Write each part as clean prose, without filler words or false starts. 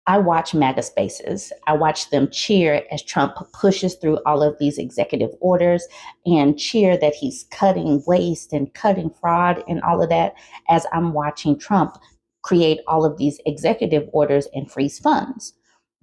I watch MAGA spaces. I watch them cheer as Trump pushes through all of these executive orders and cheer that he's cutting waste and cutting fraud and all of that as I'm watching Trump create all of these executive orders and freeze funds.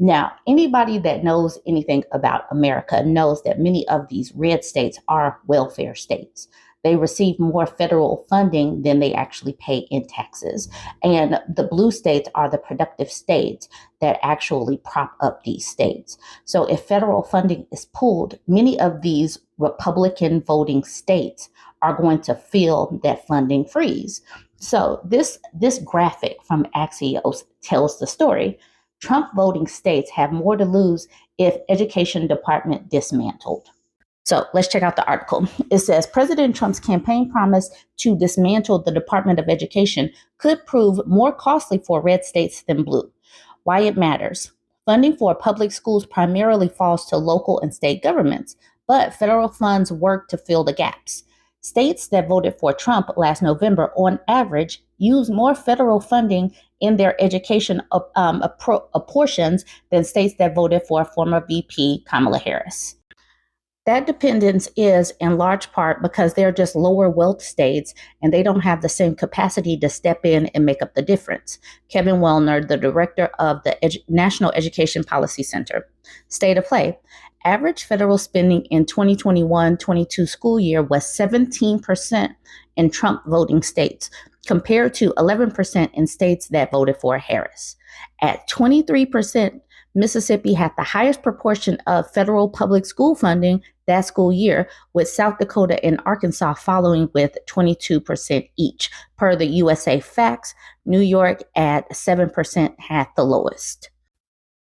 Now, anybody that knows anything about America knows that many of these red states are welfare states. They receive more federal funding than they actually pay in taxes. And the blue states are the productive states that actually prop up these states. So if federal funding is pulled, many of these Republican voting states are going to feel that funding freeze. So this graphic from Axios tells the story. Trump voting states have more to lose if education department dismantled. So let's check out the article. It says President Trump's campaign promise to dismantle the Department of Education could prove more costly for red states than blue. Why it matters. Funding for public schools primarily falls to local and state governments, but federal funds work to fill the gaps. States that voted for Trump last November, on average, use more federal funding in their education portions than states that voted for former VP Kamala Harris. That dependence is in large part because they're just lower wealth states and they don't have the same capacity to step in and make up the difference. Kevin Wellner, the director of the National Education Policy Center. State of play. Average federal spending in 2021-22 school year was 17% in Trump voting states, compared to 11% in states that voted for Harris. At 23%, Mississippi had the highest proportion of federal public school funding that school year, with South Dakota and Arkansas following with 22% each. Per the USA Facts, New York at 7% had the lowest.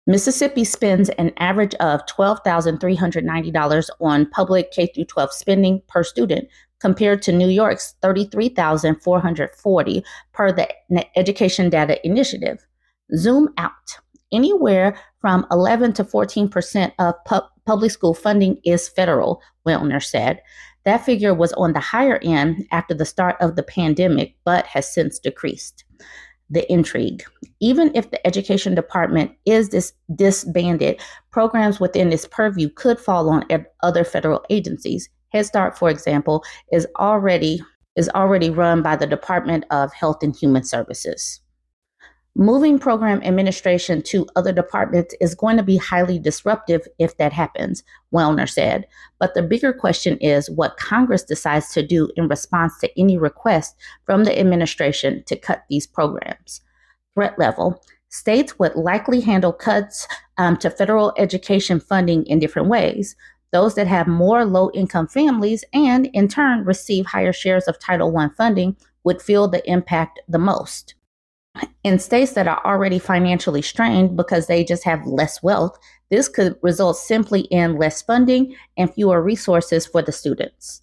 Mississippi spends an average of $12,390 on public K-12 spending per student, compared to New York's $33,440 per the Education Data Initiative. Zoom out. Anywhere from 11 to 14% of public school funding is federal, Wellner said. That figure was on the higher end after the start of the pandemic, but has since decreased. The intrigue. Even if the education department is disbanded, programs within its purview could fall on other federal agencies. Head Start, for example, is already run by the Department of Health and Human Services. Moving program administration to other departments is going to be highly disruptive if that happens, Wellner said. But the bigger question is what Congress decides to do in response to any request from the administration to cut these programs. Threat level. States would likely handle cuts to federal education funding in different ways. Those that have more low-income families and, in turn, receive higher shares of Title I funding would feel the impact the most. In states that are already financially strained because they just have less wealth, this could result simply in less funding and fewer resources for the students.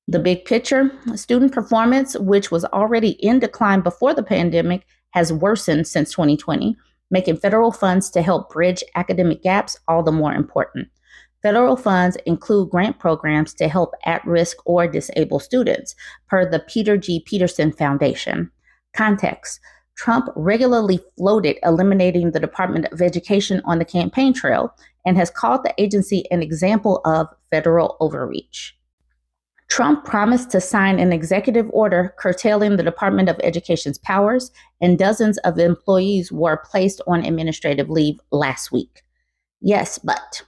The big picture, student performance, which was already in decline before the pandemic, has worsened since 2020, making federal funds to help bridge academic gaps all the more important. Federal funds include grant programs to help at-risk or disabled students, per the Peter G. Peterson Foundation. Context. Trump regularly floated eliminating the Department of Education on the campaign trail and has called the agency an example of federal overreach. Trump promised to sign an executive order curtailing the Department of Education's powers, and dozens of employees were placed on administrative leave last week. Yes, but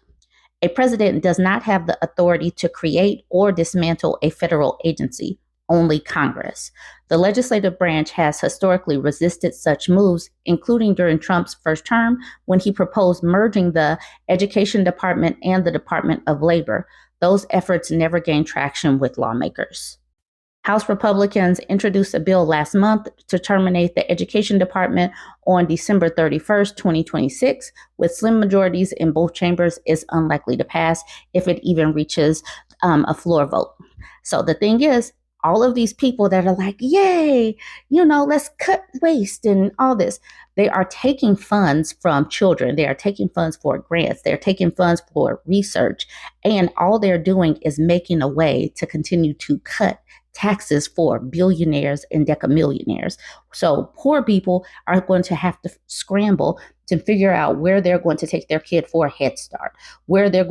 a president does not have the authority to create or dismantle a federal agency. Only Congress. The legislative branch has historically resisted such moves, including during Trump's first term when he proposed merging the Education Department and the Department of Labor. Those efforts never gained traction with lawmakers. House Republicans introduced a bill last month to terminate the Education Department on December 31st, 2026, with slim majorities in both chambers. Is unlikely to pass if it even reaches a floor vote. So the thing is, all of these people that are like, yay, let's cut waste and all this, they are taking funds from children. They are taking funds for grants. They're taking funds for research. And all they're doing is making a way to continue to cut taxes for billionaires and decamillionaires. So poor people are going to have to scramble to figure out where they're going to take their kid for a Head Start, where are they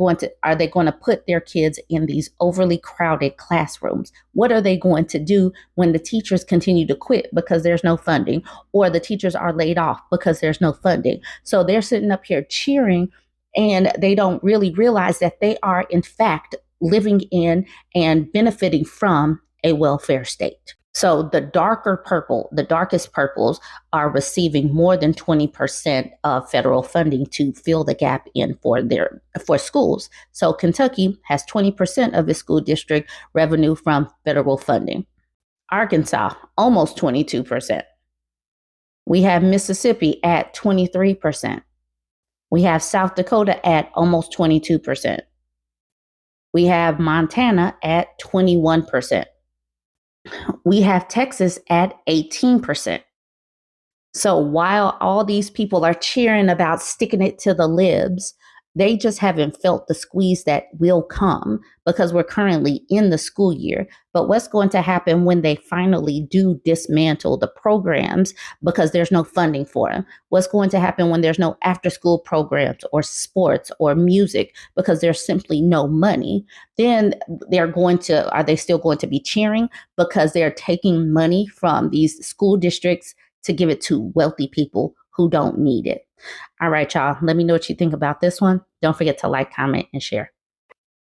going to put their kids in these overly crowded classrooms? What are they going to do when the teachers continue to quit because there's no funding, or the teachers are laid off because there's no funding? So they're sitting up here cheering, and they don't really realize that they are, in fact, living in and benefiting from a welfare state. So the darkest purples are receiving more than 20% of federal funding to fill the gap in for schools. So Kentucky has 20% of its school district revenue from federal funding. Arkansas, almost 22%. We have Mississippi at 23%. We have South Dakota at almost 22%. We have Montana at 21%. We have Texas at 18%. So while all these people are cheering about sticking it to the libs, they just haven't felt the squeeze that will come because we're currently in the school year. But what's going to happen when they finally do dismantle the programs because there's no funding for them? What's going to happen when there's no after-school programs or sports or music because there's simply no money? Then are they still going to be cheering because they're taking money from these school districts to give it to wealthy people who don't need it? All right, y'all. Let me know what you think about this one. Don't forget to like, comment, and share.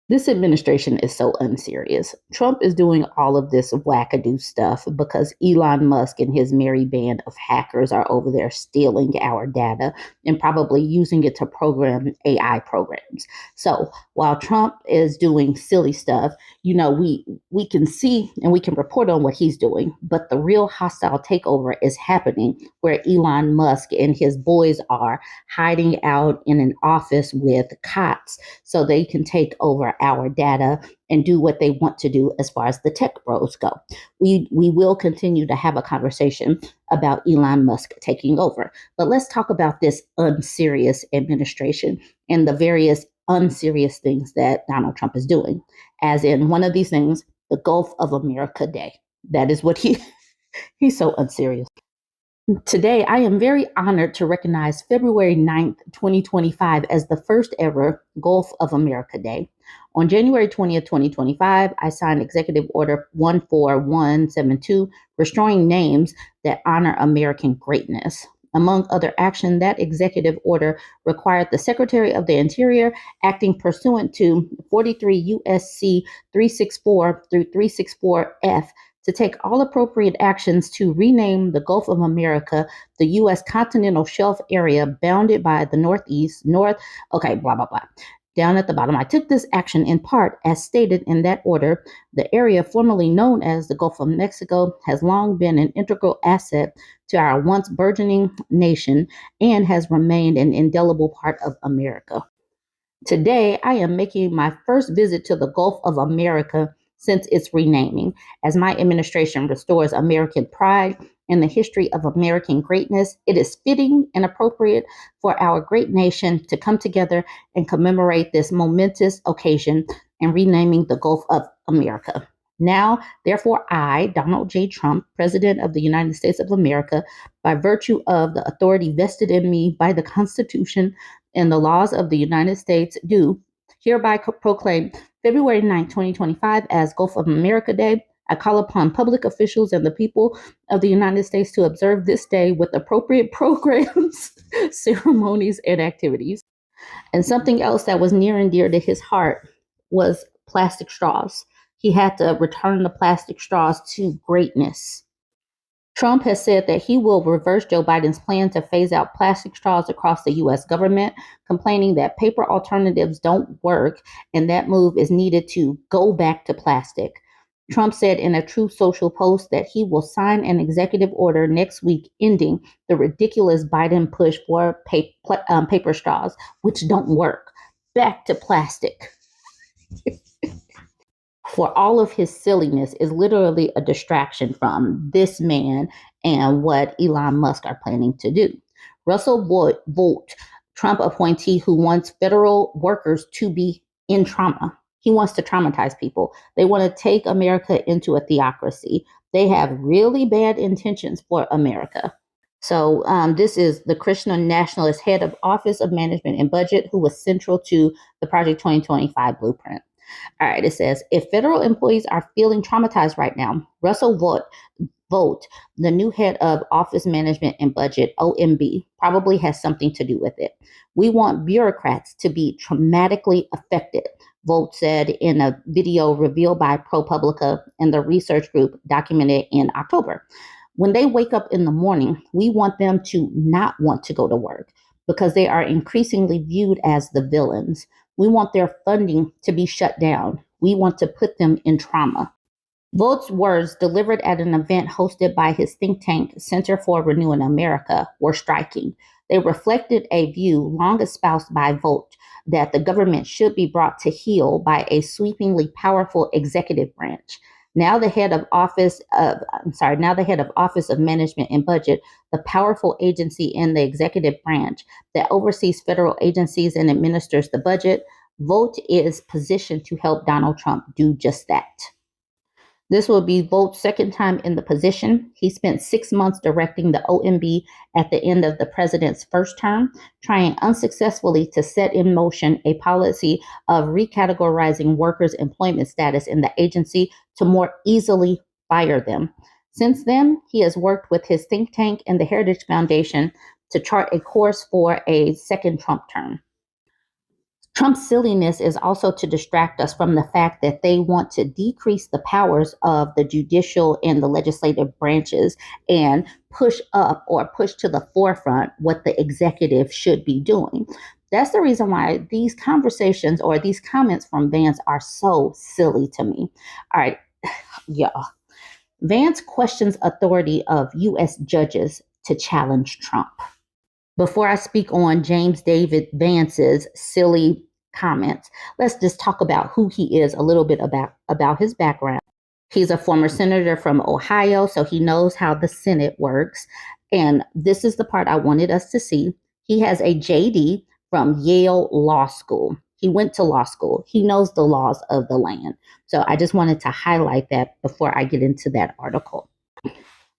This administration is so unserious. Trump is doing all of this wackadoo stuff because Elon Musk and his merry band of hackers are over there stealing our data and probably using it to program AI programs. So while Trump is doing silly stuff, we can see and we can report on what he's doing, but the real hostile takeover is happening where Elon Musk and his boys are hiding out in an office with cots so they can take over our data and do what they want to do as far as the tech bros go. We will continue to have a conversation about Elon Musk taking over. But let's talk about this unserious administration and the various unserious things that Donald Trump is doing. As in one of these things, the Gulf of America Day. That is what he's so unserious. Today, I am very honored to recognize February 9th, 2025 as the first ever Gulf of America Day. On January 20th, 2025, I signed Executive Order 14172, restoring names that honor American greatness. Among other action, that executive order required the Secretary of the Interior, acting pursuant to 43 U.S.C. 364 through 364F, to take all appropriate actions to rename the Gulf of America, the U.S. continental shelf area bounded by the blah, blah, blah. Down at the bottom, I took this action in part as stated in that order. The area formerly known as the Gulf of Mexico has long been an integral asset to our once burgeoning nation and has remained an indelible part of America. Today, I am making my first visit to the Gulf of America since its renaming, as my administration restores American pride and the history of American greatness. It is fitting and appropriate for our great nation to come together and commemorate this momentous occasion in renaming the Gulf of America. Now, therefore, I, Donald J. Trump, President of the United States of America, by virtue of the authority vested in me by the Constitution and the laws of the United States, do hereby proclaim February 9, 2025 as Gulf of America Day. I call upon public officials and the people of the United States to observe this day with appropriate programs, ceremonies, and activities. And something else that was near and dear to his heart was plastic straws. He had to return the plastic straws to greatness. Trump has said that he will reverse Joe Biden's plan to phase out plastic straws across the U.S. government, complaining that paper alternatives don't work and that move is needed to go back to plastic. Trump said in a Truth Social post that he will sign an executive order next week ending the ridiculous Biden push for paper straws, which don't work. Back to plastic. For all of his silliness is literally a distraction from this man and what Elon Musk are planning to do. Russell Vought, Trump appointee who wants federal workers to be in trauma. He wants to traumatize people. They want to take America into a theocracy. They have really bad intentions for America. So this is the Christian nationalist head of Office of Management and Budget, who was central to the Project 2025 blueprint. All right, it says, if federal employees are feeling traumatized right now, Russell Vogt, the new head of Office Management and Budget, OMB, probably has something to do with it. We want bureaucrats to be traumatically affected, Vogt said in a video revealed by ProPublica and the research group documented in October. When they wake up in the morning, we want them to not want to go to work because they are increasingly viewed as the villains. We want their funding to be shut down. We want to put them in trauma. Vogt's words, delivered at an event hosted by his think tank, Center for Renewing America, were striking. They reflected a view long espoused by Vogt that the government should be brought to heel by a sweepingly powerful executive branch. Now the head of Office of Management and Budget, the powerful agency in the executive branch that oversees federal agencies and administers the budget, Vogt is positioned to help Donald Trump do just that. This will be Vogt's second time in the position. He spent 6 months directing the OMB at the end of the president's first term, trying unsuccessfully to set in motion a policy of recategorizing workers' employment status in the agency to more easily fire them. Since then, he has worked with his think tank and the Heritage Foundation to chart a course for a second Trump term. Trump's silliness is also to distract us from the fact that they want to decrease the powers of the judicial and the legislative branches and push up or push to the forefront what the executive should be doing. That's the reason why these conversations or these comments from Vance are so silly to me. All right, y'all. Vance questions authority of U.S. judges to challenge Trump. Before I speak on James David Vance's silly comments, let's just talk about who he is, a little bit about his background. He's a former senator from Ohio, so he knows how the Senate works. And this is the part I wanted us to see. He has a JD from Yale Law School. He went to law school. He knows the laws of the land. So I just wanted to highlight that before I get into that article.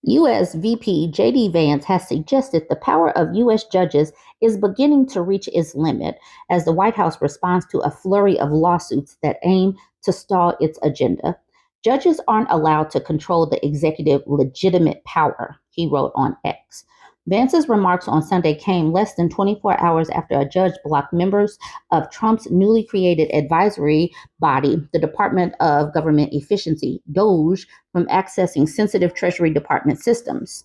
U.S. VP J.D. Vance has suggested the power of U.S. judges is beginning to reach its limit as the White House responds to a flurry of lawsuits that aim to stall its agenda. Judges aren't allowed to control the executive legitimate power, he wrote on X. Vance's remarks on Sunday came less than 24 hours after a judge blocked members of Trump's newly created advisory body, the Department of Government Efficiency, DOGE, from accessing sensitive Treasury Department systems.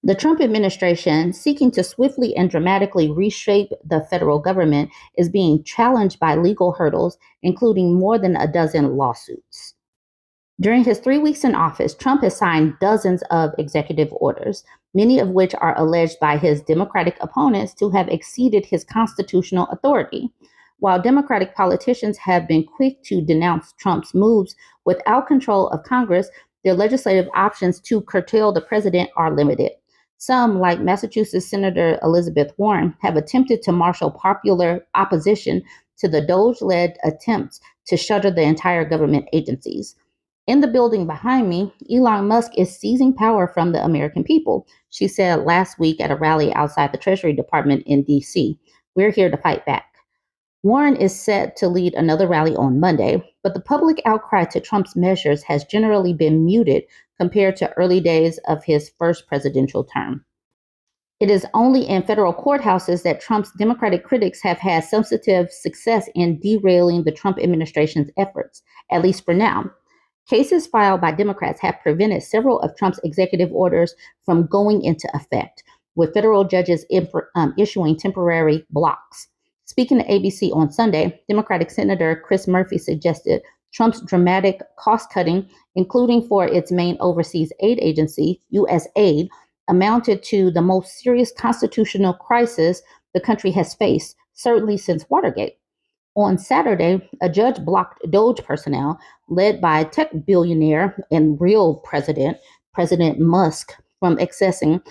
The Trump administration, seeking to swiftly and dramatically reshape the federal government, is being challenged by legal hurdles, including more than a dozen lawsuits. During his 3 weeks in office, Trump has signed dozens of executive orders, many of which are alleged by his Democratic opponents to have exceeded his constitutional authority. While Democratic politicians have been quick to denounce Trump's moves without control of Congress, their legislative options to curtail the president are limited. Some, like Massachusetts Senator Elizabeth Warren, have attempted to marshal popular opposition to the DOGE-led attempts to shutter the entire government agencies. In the building behind me, Elon Musk is seizing power from the American people, she said last week at a rally outside the Treasury Department in D.C. We're here to fight back. Warren is set to lead another rally on Monday, but the public outcry to Trump's measures has generally been muted compared to early days of his first presidential term. It is only in federal courthouses that Trump's Democratic critics have had substantive success in derailing the Trump administration's efforts, at least for now. Cases filed by Democrats have prevented several of Trump's executive orders from going into effect, with federal judges issuing temporary blocks. Speaking to ABC on Sunday, Democratic Senator Chris Murphy suggested Trump's dramatic cost cutting, including for its main overseas aid agency, USAID, amounted to the most serious constitutional crisis the country has faced, certainly since Watergate. On Saturday, a judge blocked DOGE personnel, led by tech billionaire and real President Musk, from accessing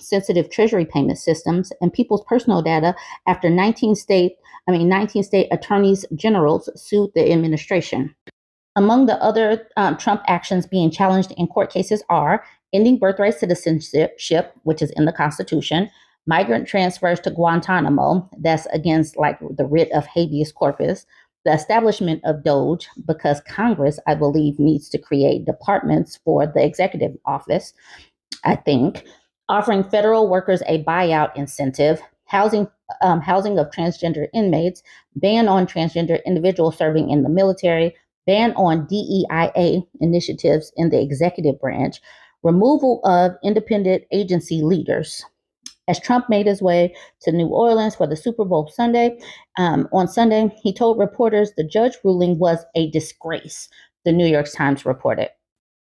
sensitive Treasury payment systems and people's personal data after 19 state attorneys generals sued the administration. Among the other Trump actions being challenged in court cases are ending birthright citizenship, which is in the Constitution, migrant transfers to Guantanamo, that's against like the writ of habeas corpus, the establishment of Doge, because Congress, I believe, needs to create departments for the executive office, I think, offering federal workers a buyout incentive, housing of transgender inmates, ban on transgender individuals serving in the military, ban on DEIA initiatives in the executive branch, removal of independent agency leaders. As Trump made his way to New Orleans for the Super Bowl Sunday, on Sunday, he told reporters the judge ruling was a disgrace, the New York Times reported.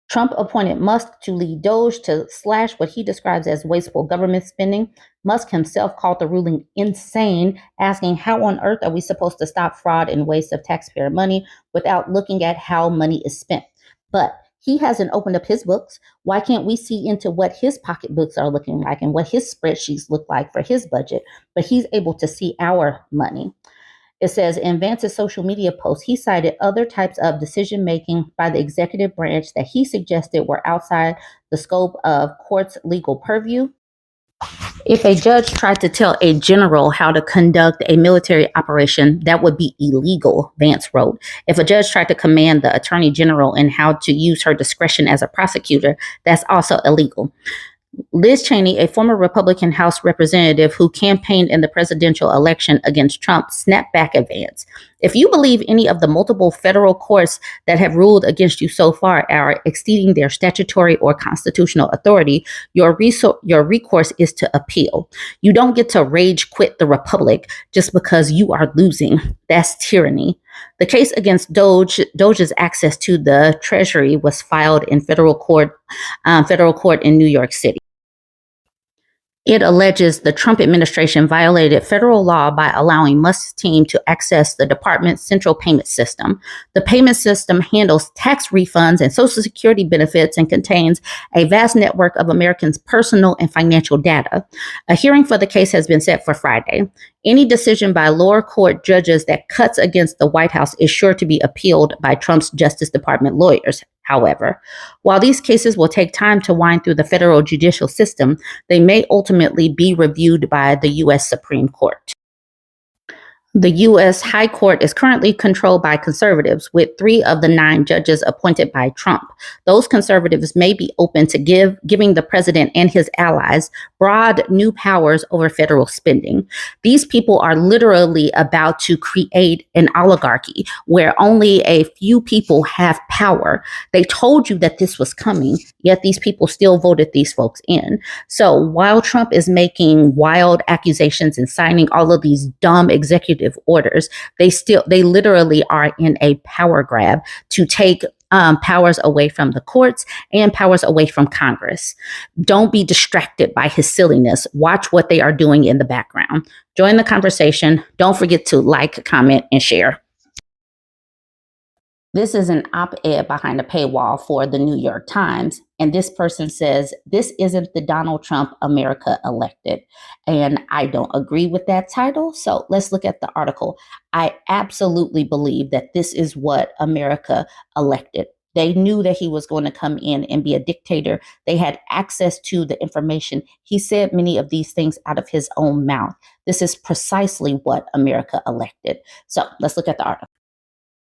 Trump appointed Musk to lead Doge to slash what he describes as wasteful government spending. Musk himself called the ruling insane, asking how on earth are we supposed to stop fraud and waste of taxpayer money without looking at how money is spent? But he hasn't opened up his books. Why can't we see into what his pocketbooks are looking like and what his spreadsheets look like for his budget? But he's able to see our money. It says in Vance's social media post, he cited other types of decision making by the executive branch that he suggested were outside the scope of court's legal purview. If a judge tried to tell a general how to conduct a military operation, that would be illegal, Vance wrote. If a judge tried to command the attorney general in how to use her discretion as a prosecutor, that's also illegal. Liz Cheney, a former Republican House representative who campaigned in the presidential election against Trump, snapped back at Vance. If you believe any of the multiple federal courts that have ruled against you so far are exceeding their statutory or constitutional authority, your recourse is to appeal. You don't get to rage quit the republic just because you are losing. That's tyranny. The case against Doge's access to the Treasury was filed in federal court in New York City. It alleges the Trump administration violated federal law by allowing Musk's team to access the department's central payment system. The payment system handles tax refunds and Social Security benefits and contains a vast network of Americans' personal and financial data. A hearing for the case has been set for Friday. Any decision by lower court judges that cuts against the White House is sure to be appealed by Trump's Justice Department lawyers. However, while these cases will take time to wind through the federal judicial system, they may ultimately be reviewed by the U.S. Supreme Court. The U.S. High Court is currently controlled by conservatives, with 3 of the 9 judges appointed by Trump. Those conservatives may be open to giving the president and his allies broad new powers over federal spending. These people are literally about to create an oligarchy where only a few people have power. They told you that this was coming, yet these people still voted these folks in. So while Trump is making wild accusations and signing all of these dumb executive orders, they literally are in a power grab to take powers away from the courts and powers away from Congress. Don't be distracted by his silliness. Watch what they are doing in the background. Join the conversation. Don't forget to like, comment, and share. This is an op-ed behind a paywall for the New York Times. And this person says, this isn't the Donald Trump America elected. And I don't agree with that title. So let's look at the article. I absolutely believe that this is what America elected. They knew that he was going to come in and be a dictator. They had access to the information. He said many of these things out of his own mouth. This is precisely what America elected. So let's look at the article.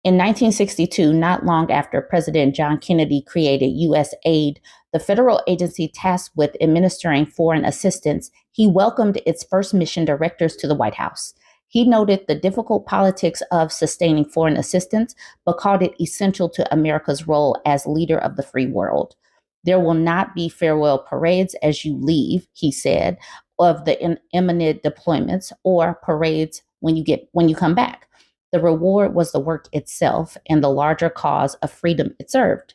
In 1962, not long after President John Kennedy created U.S. Aid, the federal agency tasked with administering foreign assistance, he welcomed its first mission directors to the White House. He noted the difficult politics of sustaining foreign assistance, but called it essential to America's role as leader of the free world. There will not be farewell parades as you leave, he said, of the imminent deployments or parades when you come back. The reward was the work itself and the larger cause of freedom it served.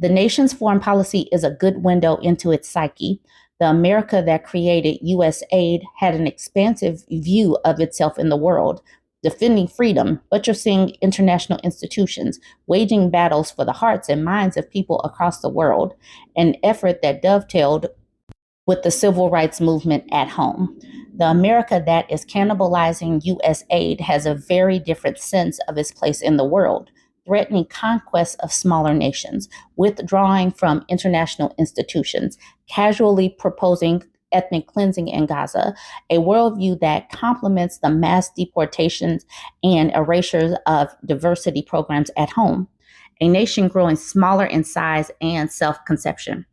The nation's foreign policy is a good window into its psyche. The America that created U.S. aid had an expansive view of itself in the world, defending freedom, but you're seeing international institutions waging battles for the hearts and minds of people across the world, an effort that dovetailed with the civil rights movement at home. The America that is cannibalizing U.S. aid has a very different sense of its place in the world. threatening conquest of smaller nations, withdrawing from international institutions, casually proposing ethnic cleansing in Gaza, a worldview that complements the mass deportations and erasures of diversity programs at home, a nation growing smaller in size and self conception.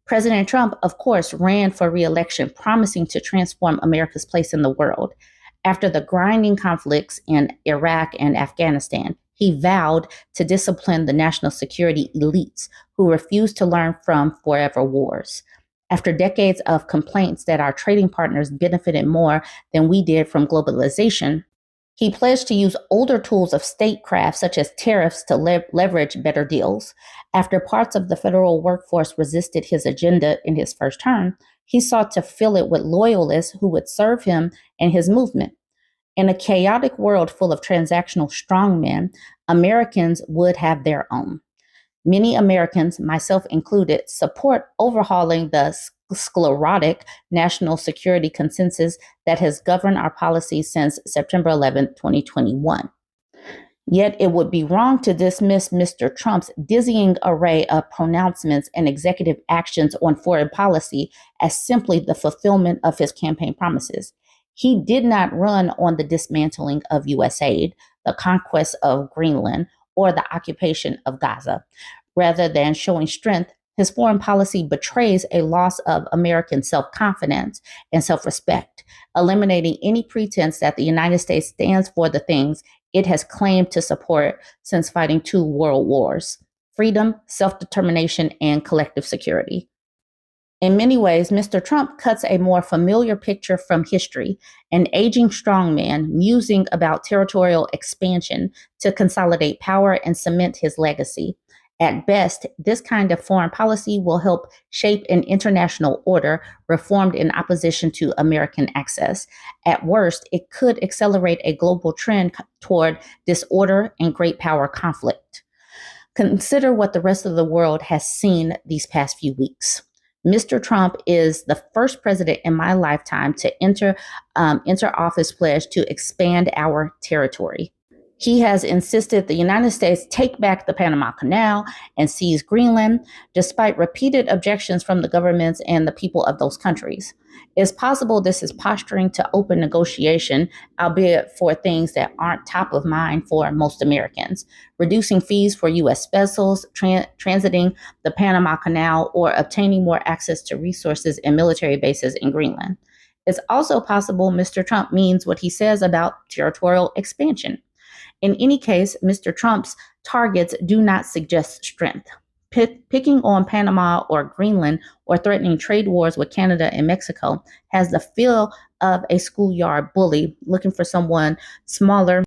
President Trump, of course, ran for reelection, promising to transform America's place in the world. After the grinding conflicts in Iraq and Afghanistan, he vowed to discipline the national security elites who refused to learn from forever wars. After decades of complaints that our trading partners benefited more than we did from globalization, he pledged to use older tools of statecraft, such as tariffs, to leverage better deals. After parts of the federal workforce resisted his agenda in his first term, he sought to fill it with loyalists who would serve him and his movement. In a chaotic world full of transactional strongmen, Americans would have their own. Many Americans, myself included, support overhauling the sclerotic national security consensus that has governed our policy since September 11, 2021. Yet it would be wrong to dismiss Mr. Trump's dizzying array of pronouncements and executive actions on foreign policy as simply the fulfillment of his campaign promises. He did not run on the dismantling of U.S. aid, the conquest of Greenland, or the occupation of Gaza. Rather than showing strength, his foreign policy betrays a loss of American self-confidence and self-respect, eliminating any pretense that the United States stands for the things it has claimed to support since fighting 2 world wars: freedom, self-determination, and collective security. In many ways, Mr. Trump cuts a more familiar picture from history, an aging strongman musing about territorial expansion to consolidate power and cement his legacy. At best, this kind of foreign policy will help shape an international order reformed in opposition to American access. At worst, it could accelerate a global trend toward disorder and great power conflict. Consider what the rest of the world has seen these past few weeks. Mr. Trump is the first president in my lifetime to enter office pledge to expand our territory. He has insisted the United States take back the Panama Canal and seize Greenland, despite repeated objections from the governments and the people of those countries. It's possible this is posturing to open negotiation, albeit for things that aren't top of mind for most Americans, reducing fees for U.S. vessels transiting the Panama Canal, or obtaining more access to resources and military bases in Greenland. It's also possible Mr. Trump means what he says about territorial expansion. In any case, Mr. Trump's targets do not suggest strength. Picking on Panama or Greenland or threatening trade wars with Canada and Mexico has the feel of a schoolyard bully looking for someone smaller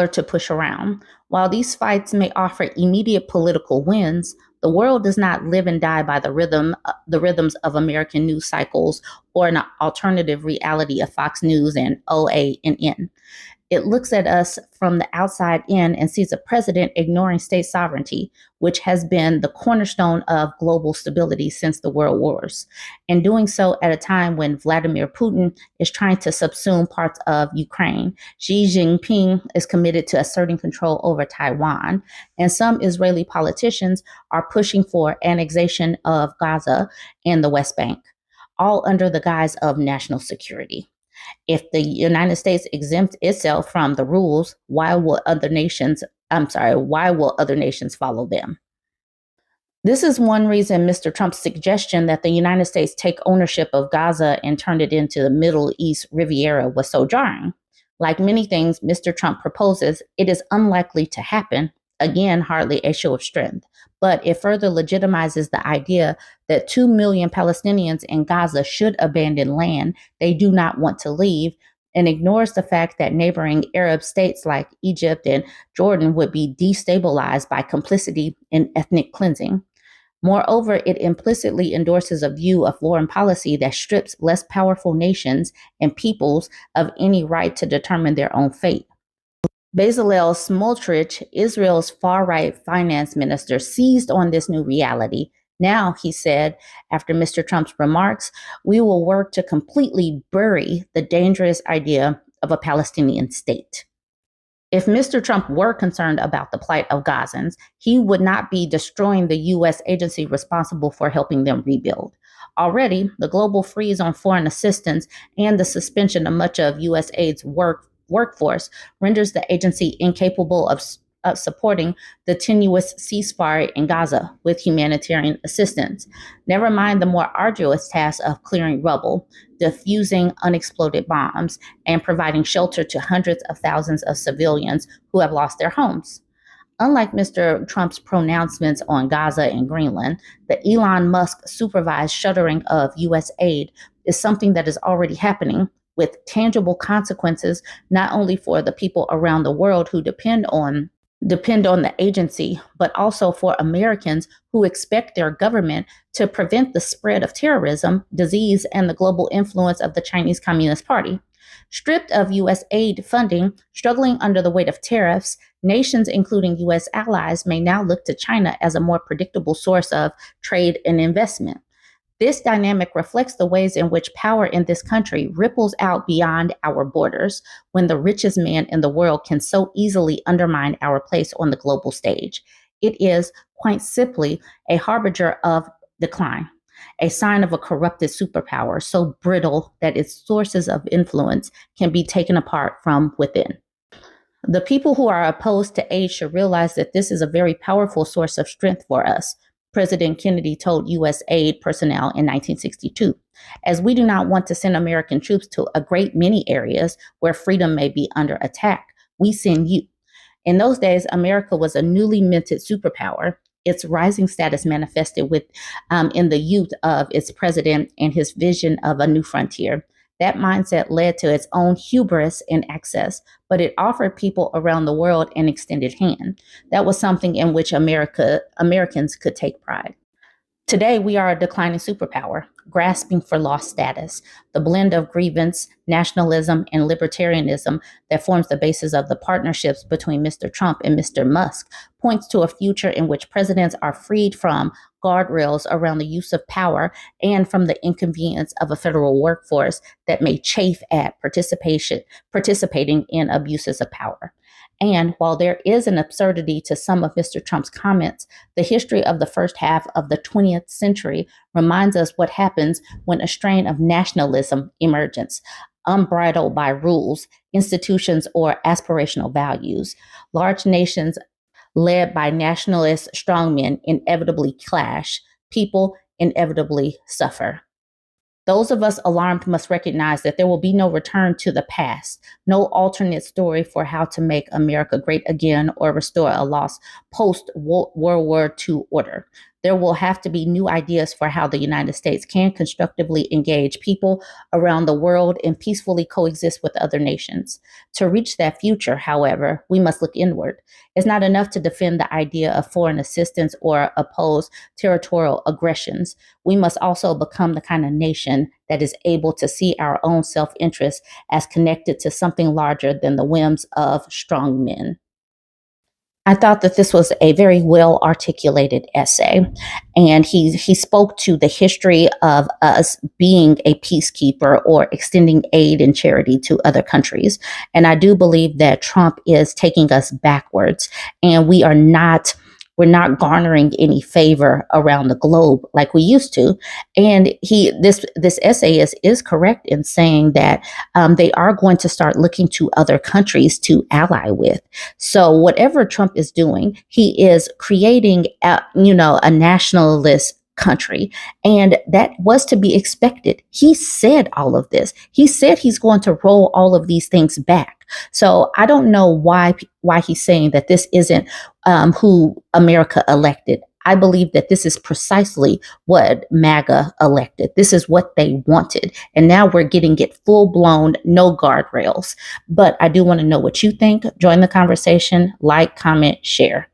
to push around. While these fights may offer immediate political wins, the world does not live and die by the rhythms of American news cycles or an alternative reality of Fox News and OANN. It looks at us from the outside in and sees a president ignoring state sovereignty, which has been the cornerstone of global stability since the world wars, and doing so at a time when Vladimir Putin is trying to subsume parts of Ukraine. Xi Jinping is committed to asserting control over Taiwan, and some Israeli politicians are pushing for annexation of Gaza and the West Bank, all under the guise of national security. If the United States exempts itself from the rules, why will other nations follow them? This is one reason Mr. Trump's suggestion that the United States take ownership of Gaza and turn it into the Middle East Riviera was so jarring. Like many things Mr. Trump proposes, it is unlikely to happen. Again, hardly a show of strength, but it further legitimizes the idea that 2 million Palestinians in Gaza should abandon land they do not want to leave, and ignores the fact that neighboring Arab states like Egypt and Jordan would be destabilized by complicity in ethnic cleansing. Moreover, it implicitly endorses a view of foreign policy that strips less powerful nations and peoples of any right to determine their own fate. Bezalel Smotrich, Israel's far-right finance minister, seized on this new reality. Now, he said, after Mr. Trump's remarks, we will work to completely bury the dangerous idea of a Palestinian state. If Mr. Trump were concerned about the plight of Gazans, he would not be destroying the U.S. agency responsible for helping them rebuild. Already, the global freeze on foreign assistance and the suspension of much of U.S. aid's workforce renders the agency incapable of supporting the tenuous ceasefire in Gaza with humanitarian assistance. Never mind the more arduous task of clearing rubble, defusing unexploded bombs, and providing shelter to hundreds of thousands of civilians who have lost their homes. Unlike Mr. Trump's pronouncements on Gaza and Greenland, the Elon Musk supervised shuttering of U.S. aid is something that is already happening with tangible consequences not only for the people around the world who depend on the agency, but also for Americans who expect their government to prevent the spread of terrorism, disease, and the global influence of the Chinese Communist Party. Stripped of U.S. aid funding, struggling under the weight of tariffs, nations, including U.S. allies, may now look to China as a more predictable source of trade and investment. This dynamic reflects the ways in which power in this country ripples out beyond our borders when the richest man in the world can so easily undermine our place on the global stage. It is, quite simply, a harbinger of decline, a sign of a corrupted superpower so brittle that its sources of influence can be taken apart from within. The people who are opposed to aid should realize that this is a very powerful source of strength for us. President Kennedy told U.S. aid personnel in 1962, as we do not want to send American troops to a great many areas where freedom may be under attack, we send you. In those days, America was a newly minted superpower. Its rising status manifested in the youth of its president and his vision of a new frontier. That mindset led to its own hubris and access, but it offered people around the world an extended hand. That was something in which Americans could take pride. Today, we are a declining superpower, grasping for lost status. The blend of grievance, nationalism, and libertarianism that forms the basis of the partnerships between Mr. Trump and Mr. Musk points to a future in which presidents are freed from guardrails around the use of power and from the inconvenience of a federal workforce that may chafe at participating in abuses of power. And while there is an absurdity to some of Mr. Trump's comments, the history of the first half of the 20th century reminds us what happens when a strain of nationalism emerges, unbridled by rules, institutions, or aspirational values. Large nations led by nationalist strongmen inevitably clash. People inevitably suffer. Those of us alarmed must recognize that there will be no return to the past, no alternate story for how to make America great again or restore a lost post-World War II order. There will have to be new ideas for how the United States can constructively engage people around the world and peacefully coexist with other nations. To reach that future, however, we must look inward. It's not enough to defend the idea of foreign assistance or oppose territorial aggressions. We must also become the kind of nation that is able to see our own self-interest as connected to something larger than the whims of strong men. I thought that this was a very well articulated essay, and he spoke to the history of us being a peacekeeper or extending aid and charity to other countries. And I do believe that Trump is taking us backwards, and we're not garnering any favor around the globe like we used to. And this essayist is correct in saying that they are going to start looking to other countries to ally with. So whatever Trump is doing, he is creating a nationalist country, and that was to be expected. He said all of this. He said he's going to roll all of these things back. So I don't know why he's saying that this isn't who America elected. I believe that this is precisely what MAGA elected. This is what they wanted. And now we're getting it full blown, no guardrails. But I do want to know what you think. Join the conversation, like, comment, share.